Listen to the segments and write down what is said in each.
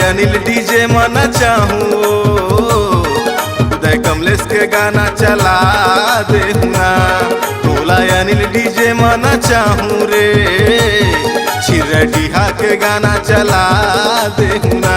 Anil DJ मना चाहूँ उदय कमलेश के गाना चला देना। तोला अनिल डीजे मना चाहूँ रे छिरडिहा के गाना चला देना।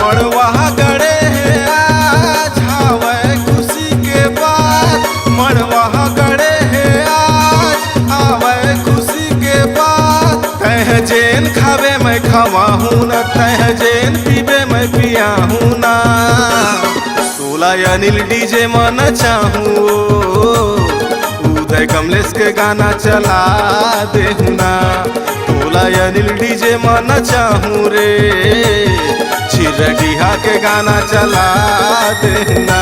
मड़वा गड़े है आज आवे खुशी के बाद, मड़वा गड़े है आज आवे खुशी के बाद। तह जेन खावे मैं खावा हूँ न, तह जेन पीबे मैं पिया हूँ ना। तोला अनिल डीजे मना चाहूँ उदय कमलेश के गाना चला देना। तोला अनिल डीजे मना चाहूँ रे छिरडिहा के गाना चला देना।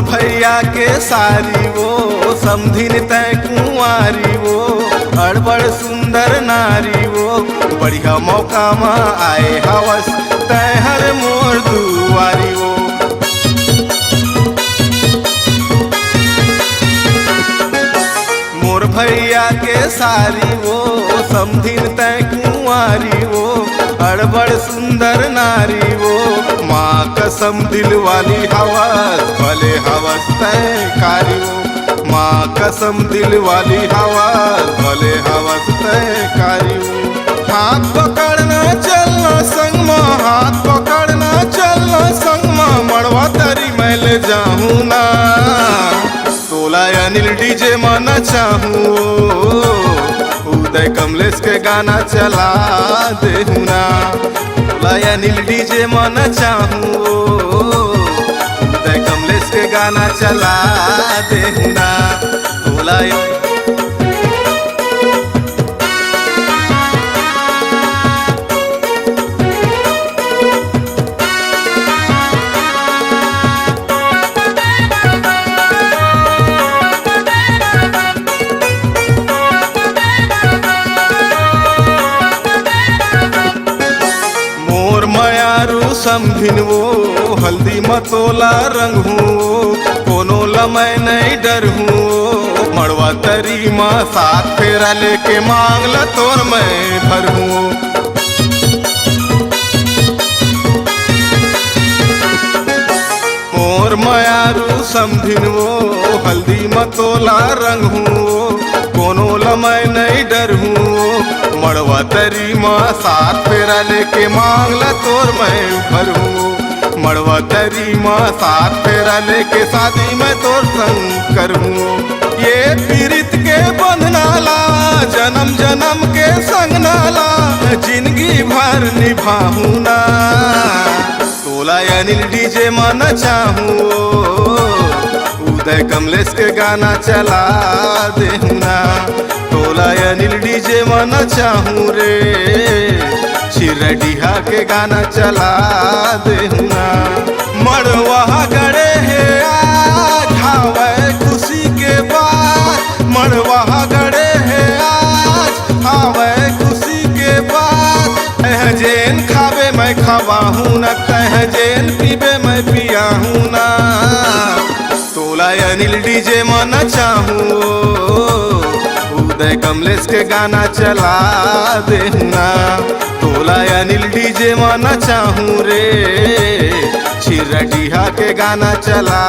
भैया के सारी वो समधिन तय कुंवारी वो अड़बड़ सुंदर नारी वो। बढ़िया मौका में आए हवस तय हर मोर दुआरी वो। मोर भैया के सारी वो समधिन तय कुंवारी वो अड़बड़ सुंदर नारी वो। माँ कसम दिल वाली हवस भले हवस तय कारी वो। माँ कसम दिल वाली हवस भले हवस तय कारी वो। हाथ पकड़ना चलना संग में, हाथ पकड़ना चलना संग में, मड़वा तरी मैं ले जाऊँ ना। तोला अनिल डीजे मना चाहूँ उदय कमलेश के गाना चला देना। तोला अनिल डीजे मना चाहूँ उदय कमलेश के गाना चला देना। तोला समधिन वो हल्दी मतोला रंग हूँ कोनो लमय नहीं डर हूँ। मड़वा तरी माँ साथ फेरा लेके मांग ल तोर मैं भर हूँ। मोर मयारू समधिन वो हल्दी मतोला रंग हूँ कोनो लमय नहीं डर हूँ। मड़वा तरी माँ साथ फेरा लेके मांग ल तोर मैं भरूँ। मड़वा तरी माँ साथ फेरा लेके शादी में तोर संग करूँ। ये पीरित के बंधना ला जन्म जन्म के संग नाला जिंदगी भर निभाऊँ ना। तोला अनिल डीजे मना चाहूँ उदय कमलेश के गाना चला देना। तोला अनिल डीजे मना चाहूँ रे छिरडिहा के गाना चला देना। मड़वा गड़े है आज आवे खुशी के बाद, मड़वा गड़े है आज आवे खुशी के बाद। तह जेन खावे मैं खावा हूँ न, तह जेन पीबे मैं पिया हूँ ना। तोला अनिल डीजे मना चाहूँ उदय कमलेश के गाना चला देना। तोला अनिल डीजे मना चाहूँ रे छिरडिहा के गाना चला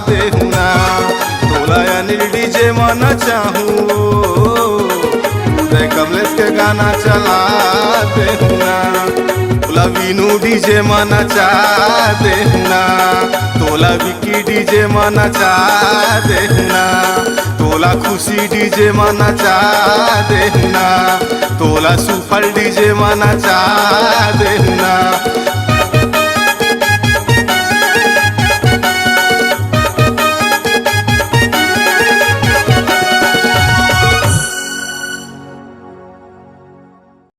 देना। तोला अनिल डीजे मना चाहूँ उदय कमलेश के गाना चला देना। तोला वीनू डीजे मना चाह देना। तोला विकी डीजे मना चाह देना। तोला खुशी डीजे मना चाह देना। तोला सुफल डीजे मना चाह देना।